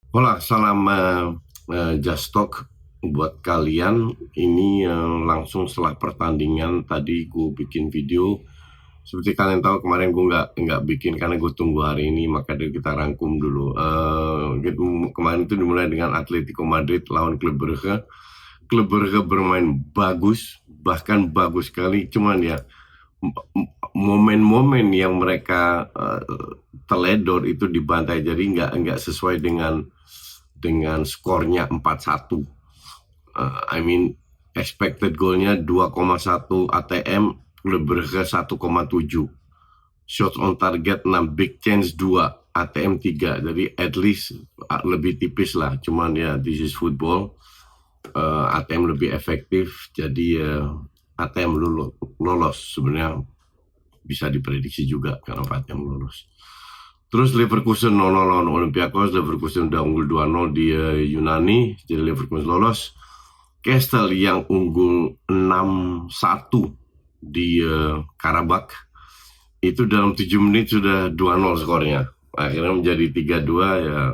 Hola, salam Just Talk buat kalian. Ini langsung setelah pertandingan tadi gue bikin video. Seperti kalian tahu kemarin gue nggak bikin karena gue tunggu hari ini, maka dari kita rangkum dulu. Kemarin itu dimulai dengan Atletico Madrid lawan Club Brugge. Club Brugge bermain bagus, bahkan bagus sekali. Cuman ya momen-momen yang mereka teledor itu dibantai, jadi nggak sesuai dengan skornya 4-1. I mean expected goalnya 2,1 ATM, lebih ke 1,7. Shots on target 6, big chance 2, ATM 3. Jadi at least lebih tipis lah. Cuman ya this is football. ATM lebih efektif. Jadi ATM lolos sebenarnya bisa diprediksi juga karena ATM lolos. Terus Leverkusen 0-0 lawan Olympiakos. Leverkusen udah unggul 2-0 di Yunani, jadi Leverkusen lolos. Castle yang unggul 6-1 di Karabakh, itu dalam 7 menit sudah 2-0 skornya. Akhirnya menjadi 3-2, ya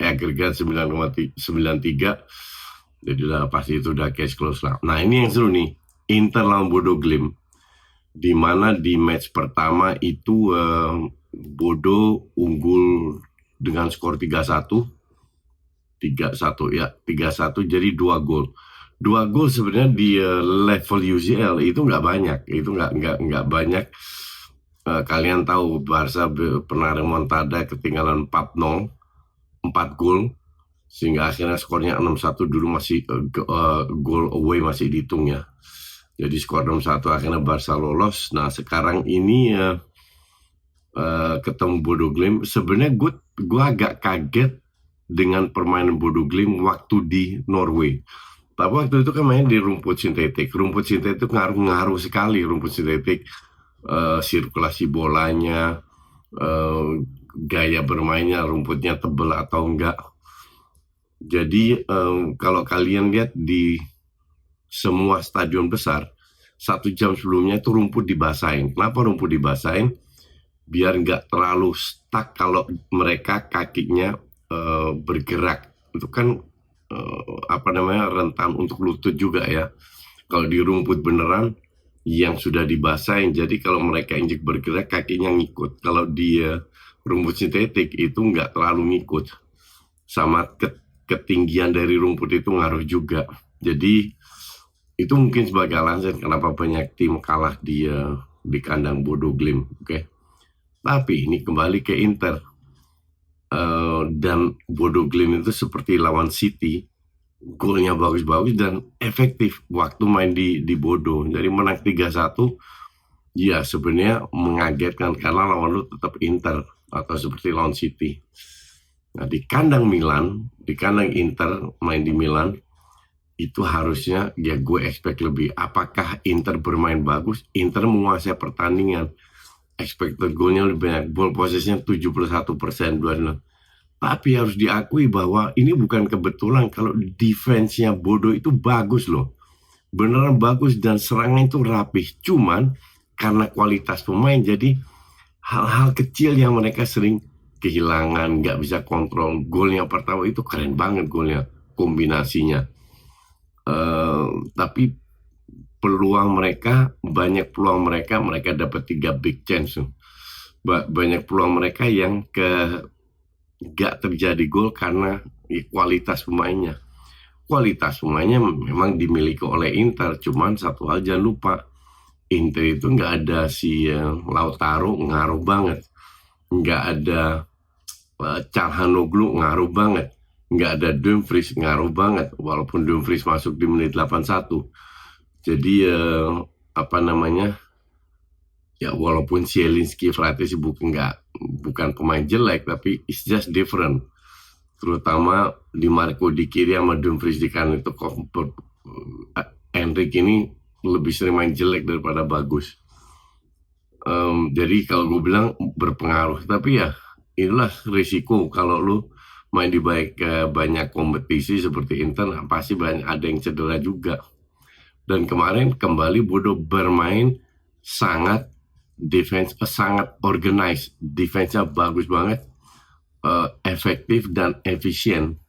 agregat 9,93. Jadi udah pasti itu udah case close lah. Nah ini yang seru nih, Inter lawan Bodo Glimt, di mana di match pertama itu Bodo unggul dengan skor 3-1 ya, 3-1, jadi 2 gol sebenarnya di level UCL itu nggak banyak, itu nggak banyak. Kalian tahu Barca pernah remontada ketinggalan 4-0, 4 gol, sehingga akhirnya skornya 6-1. Dulu masih gol away masih dihitung ya, jadi skor 6-1 akhirnya Barca lolos. Nah sekarang ini ketemu Bodo Glimt. Sebenarnya gue agak kaget dengan permainan Bodo Glimt waktu di Norway. Tapi waktu itu kan main di rumput sintetik. Rumput sintetik ngaruh sekali, rumput sintetik. Sirkulasi bolanya, gaya bermainnya, rumputnya tebal atau enggak. Jadi kalau kalian lihat di semua stadion besar, 1 jam sebelumnya itu rumput dibasahin. Kenapa rumput dibasahin? Biar nggak terlalu stuck kalau mereka kakinya bergerak. Itu kan rentan untuk lutut juga ya. Kalau di rumput beneran yang sudah dibasahin, jadi kalau mereka injek bergerak kakinya ngikut. Kalau di rumput sintetik itu nggak terlalu ngikut. Sama ketinggian dari rumput itu ngaruh juga. Jadi itu mungkin sebagai alasan kenapa banyak tim kalah di kandang Bodo Glimt. Oke. Tapi ini kembali ke Inter. Dan Bodo Glimt itu seperti lawan City, golnya bagus-bagus dan efektif waktu main di Bodo. Jadi menang 3-1, ya sebenarnya mengagetkan karena lawan lu tetap Inter atau seperti lawan City. Nah di kandang Milan, di kandang Inter main di Milan, itu harusnya ya gue expect lebih. Apakah Inter bermain bagus? Inter menguasai pertandingan. Expected goalnya lebih banyak, ball possession 71%. Tapi harus diakui bahwa ini bukan kebetulan kalau defense-nya Bodo itu bagus loh. Beneran bagus dan serangan itu rapih. Cuman karena kualitas pemain, jadi hal-hal kecil yang mereka sering kehilangan, nggak bisa kontrol. Golnya pertama itu keren banget golnya, kombinasinya. Tapi banyak peluang mereka dapat 3 big chance. Banyak peluang mereka yang gak terjadi gol karena kualitas pemainnya. Kualitas pemainnya memang dimiliki oleh Inter, cuman satu hal jangan lupa, Inter itu nggak ada si Lautaro, ngaruh banget. Nggak ada Calhanoglu, ngaruh banget. Nggak ada Dumfries, ngaruh banget. Walaupun Dumfries masuk di menit 81. Jadi ya walaupun Zielinski Frates bukan pemain jelek, tapi it's just different. Terutama di Marco di kiri sama Dumfries di kanan itu Endrick ini lebih sering main jelek daripada bagus. Jadi kalau gue bilang berpengaruh, tapi ya inilah risiko kalau lu main di banyak kompetisi seperti Inter, pasti ada yang cedera juga. Dan kemarin kembali Bodo bermain sangat organized, defense-nya bagus banget. efektif dan efisien,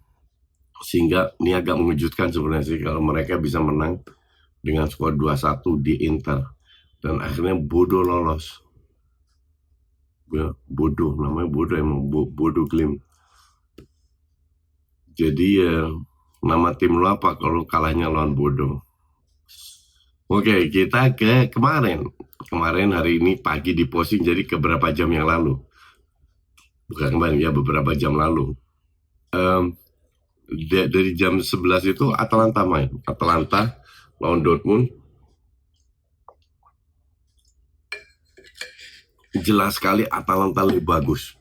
sehingga ini agak mengejutkan sebenarnya sih kalau mereka bisa menang dengan skor 2-1 di Inter dan akhirnya Bodo lolos. Ya, bodoh, namanya bodoh, emang Bodo Glimt. Jadi nama tim lo apa kalau kalahnya lawan Bodo? Oke, kita ke kemarin hari ini pagi di posting, jadi ke beberapa jam yang lalu, bukan kemarin ya, beberapa jam lalu. Dari jam 11 itu Atalanta main. Atalanta lawan Dortmund. Jelas sekali Atalanta lebih bagus.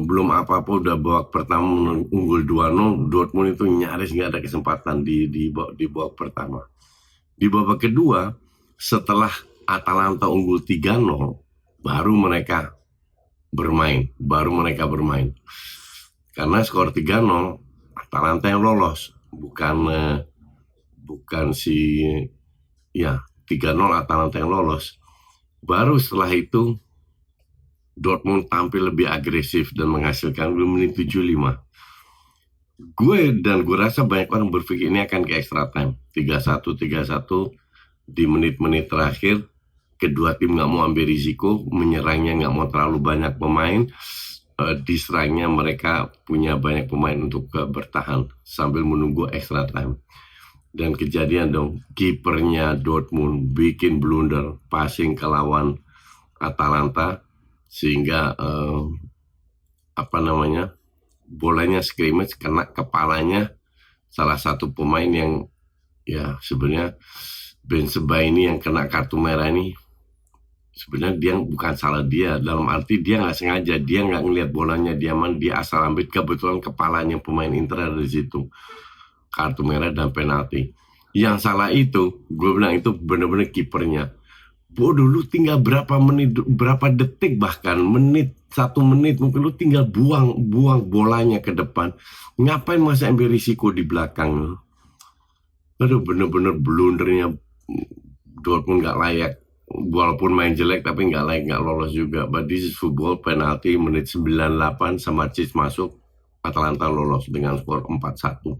Belum apa-apa udah babak pertama unggul 2-0. Dortmund itu nyaris nggak ada kesempatan di babak pertama. Di babak kedua, setelah Atalanta unggul 3-0, baru mereka bermain. Karena skor 3-0, Atalanta yang lolos, bukan 3-0 Atalanta yang lolos. Baru setelah itu Dortmund tampil lebih agresif dan menghasilkan di menit 75. Gue rasa banyak orang berpikir ini akan ke extra time, 3-1 di menit-menit terakhir. Kedua tim nggak mau ambil risiko, menyerangnya nggak mau terlalu banyak pemain. Diserangnya mereka punya banyak pemain untuk bertahan sambil menunggu extra time. Dan kejadian dong, kipernya Dortmund bikin blunder passing ke lawan Atalanta, sehingga bolanya scrimmage kena kepalanya salah satu pemain yang ya sebenarnya Ben Sebaini yang kena kartu merah ini. Sebenarnya dia bukan salah dia, dalam arti dia nggak sengaja, dia nggak ngelihat bolanya, dia asal ambil, kebetulan kepalanya pemain Inter ada di situ, kartu merah dan penalti. Yang salah itu, gue bilang itu benar-benar kipernya. Bodoh, lu tinggal berapa menit, berapa detik, bahkan satu menit mungkin lu tinggal buang bolanya ke depan. Ngapain masa ambil risiko di belakang? Aduh, bener-bener blundernya Dortmund nggak layak. Walaupun main jelek tapi nggak layak, nggak lolos juga. But this is football. Penalti menit 98 sama Cic masuk, Atalanta lolos dengan skor 4-1.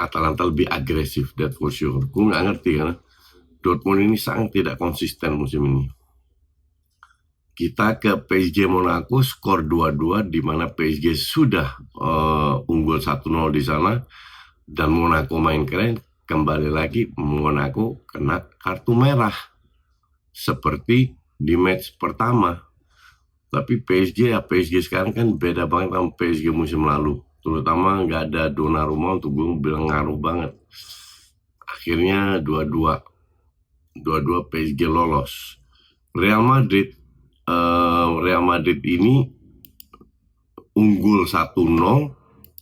Atalanta lebih agresif, that for sure. Gue nggak ngerti karena Dortmund ini sangat tidak konsisten musim ini. Kita ke PSG Monaco, skor 2-2, di mana PSG sudah unggul 1-0 di sana, dan Monaco main keren. Kembali lagi Monaco kena kartu merah seperti di match pertama. Tapi PSG sekarang kan beda banget sama PSG musim lalu. Terutama nggak ada Donnarumma, untuk gue bilang ngaruh banget. Akhirnya 2-2 PSG lolos. Real Madrid ini unggul 1-0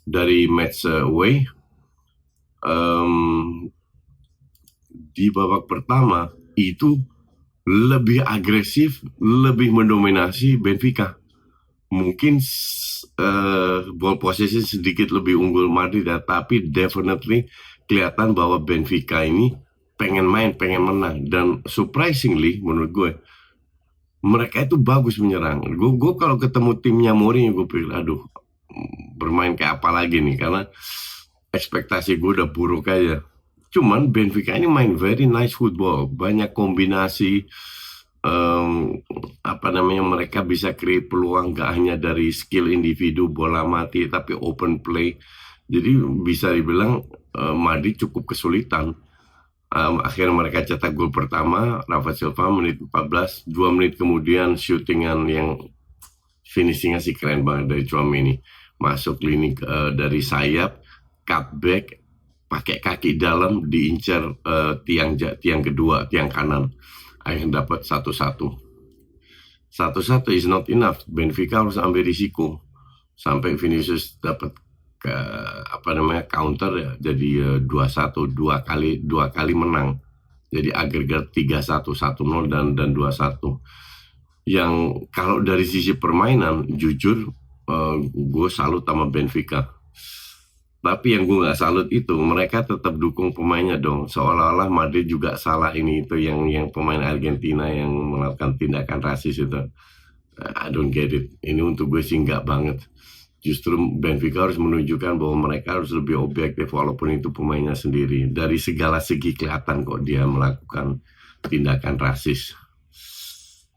dari match away. Di babak pertama itu lebih agresif, lebih mendominasi Benfica. Mungkin ball possession sedikit lebih unggul Madrid, tapi definitely kelihatan bahwa Benfica ini pengen main, pengen menang. Dan surprisingly menurut gue, mereka itu bagus menyerang. Gue kalau ketemu timnya Mourinho, gue pikir aduh, bermain kayak apa lagi nih, karena ekspektasi gue udah buruk aja. Cuman Benfica ini main very nice football, banyak kombinasi, mereka bisa create peluang gak hanya dari skill individu bola mati, tapi open play. Jadi bisa dibilang Madrid cukup kesulitan. Akhirnya mereka cetak gol pertama, Rafa Silva menit 14, 2 menit kemudian shootingan yang finishingnya sih keren banget dari Tchouaméni, masuk lini dari sayap, cutback, pakai kaki dalam, diincar tiang kedua, tiang kanan, akhirnya dapat 1-1 is not enough. Benfica harus ambil risiko sampai Vinicius dapat counter ya, jadi 2-1, dua kali menang, jadi agregat 3-1, 1-0 dan 2-1. Yang kalau dari sisi permainan jujur gue salut sama Benfica. Tapi yang gue nggak salut itu mereka tetap dukung pemainnya dong, seolah-olah Madrid juga salah ini itu, yang pemain Argentina yang melakukan tindakan rasis itu. I don't get it. Ini untuk gue sih nggak banget. Justru Benfica harus menunjukkan bahwa mereka harus lebih objektif walaupun itu pemainnya sendiri. Dari segala segi kelihatan kok dia melakukan tindakan rasis.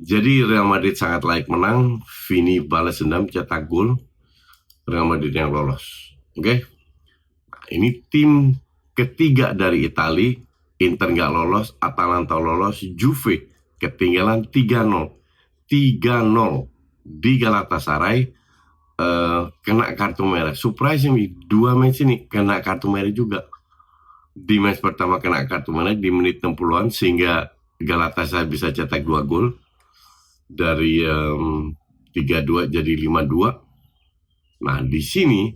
Jadi Real Madrid sangat layak menang. Vini balas dendam cetak gol. Real Madrid yang lolos. Oke? Nah, ini tim ketiga dari Italia. Inter nggak lolos, Atalanta lolos, Juve ketinggalan 3-0. 3-0 di Galatasaray. Kena kartu merah. Surprisingly, dua match ini kena kartu merah juga. Di match pertama kena kartu merah di menit 60-an sehingga Galatasaray bisa cetak 2 gol. Dari 3-2 jadi 5-2. Nah, di sini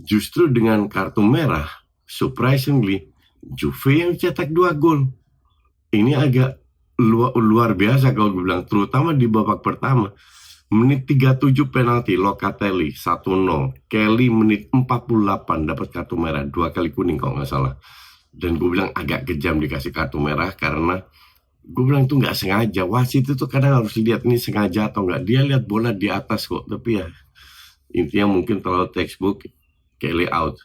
justru dengan kartu merah, surprisingly, Juve yang cetak 2 gol. Ini agak luar biasa kalau gue bilang, terutama di babak pertama. Menit 37 penalti Locatelli 1-0. Kelly menit 48 dapat kartu merah, 2 kali kuning kalau nggak salah. Dan gue bilang agak kejam dikasih kartu merah karena gue bilang itu nggak sengaja. Wasit itu kadang harus lihat ini sengaja atau nggak. Dia lihat bola di atas kok, tapi ya intinya mungkin terlalu textbook. Kelly out.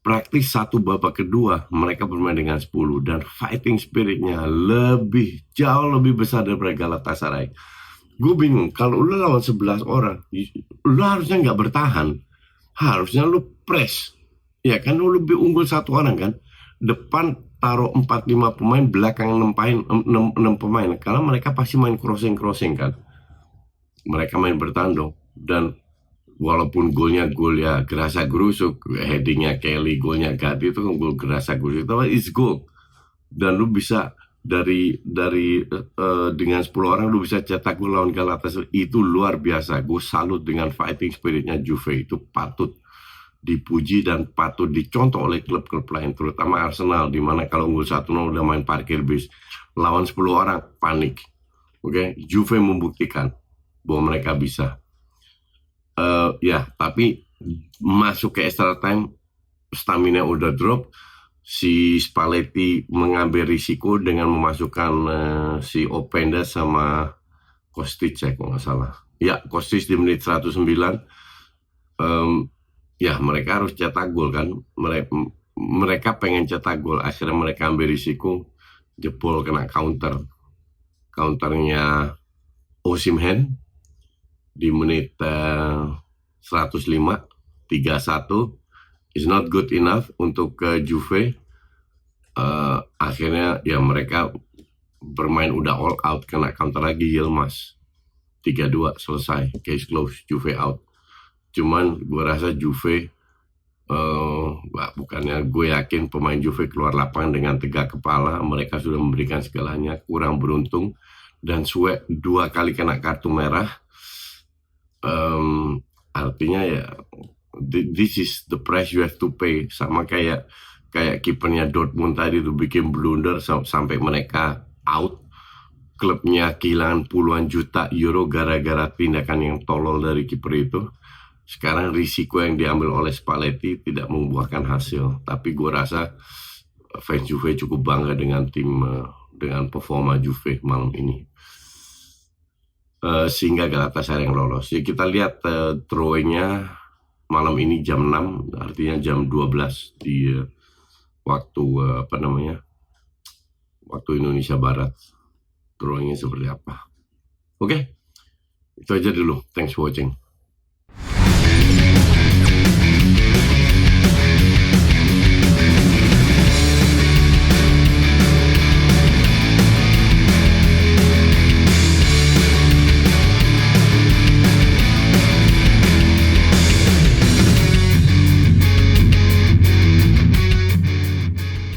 Praktis satu babak kedua mereka bermain dengan 10 dan fighting spiritnya jauh lebih besar daripada Galatasaray. Gue bingung, kalau lu lawan 11 orang, lu harusnya nggak bertahan. Harusnya lu press. Ya kan, lu lebih unggul 1 orang kan. Depan taruh 4-5 pemain, belakang 6 pemain. Karena mereka pasti main crossing kan. Mereka main bertandung. Dan walaupun golnya gol ya gerasa gerusuk, headingnya Kelly, golnya Gatti itu kan gol gerasa gerusuk. Tapi it's goal. Dan lu bisa dengan 10 orang lu bisa cetak gol lawan Galatasaray, itu luar biasa. Gue salut dengan fighting spiritnya Juve, itu patut dipuji dan patut dicontoh oleh klub-klub lain, terutama Arsenal, dimana kalau unggul 1-0 udah main parkir bis, lawan 10 orang panik. Oke, Juve membuktikan bahwa mereka bisa. Ya, tapi masuk ke extra time, stamina udah drop. Si Spalletti mengambil risiko dengan memasukkan si Openda sama Kostic ya kalau nggak salah. Ya, Kostic di menit 109. Ya, mereka harus cetak gol kan. Mereka pengen cetak gol. Akhirnya mereka ambil risiko, jebol kena counternya Osimhen di menit 105, 3-1. Is not good enough untuk Juve. Akhirnya ya mereka bermain udah all out, kena counter lagi Yilmaz. 3-2 selesai, case close, Juve out. Cuman gue rasa Juve, bukannya gue yakin pemain Juve keluar lapangan dengan tegak kepala. Mereka sudah memberikan segalanya, kurang beruntung. Dan Sue 2 kali kena kartu merah. Artinya ya this is the price you have to pay. Sama kayak kipernya Dortmund tadi tuh bikin blunder sampai mereka out. Klubnya kehilangan puluhan juta euro gara-gara tindakan yang tolol dari kiper itu. Sekarang risiko yang diambil oleh Spalletti tidak membuahkan hasil. Tapi gue rasa fans Juve cukup bangga dengan dengan performa Juve malam ini. Sehingga Galatasaray yang lolos. Ya, kita lihat drawingnya malam ini jam 6, artinya jam 12 di waktu waktu Indonesia Barat. Drawingnya seperti apa? Oke, itu aja dulu. Thanks for watching.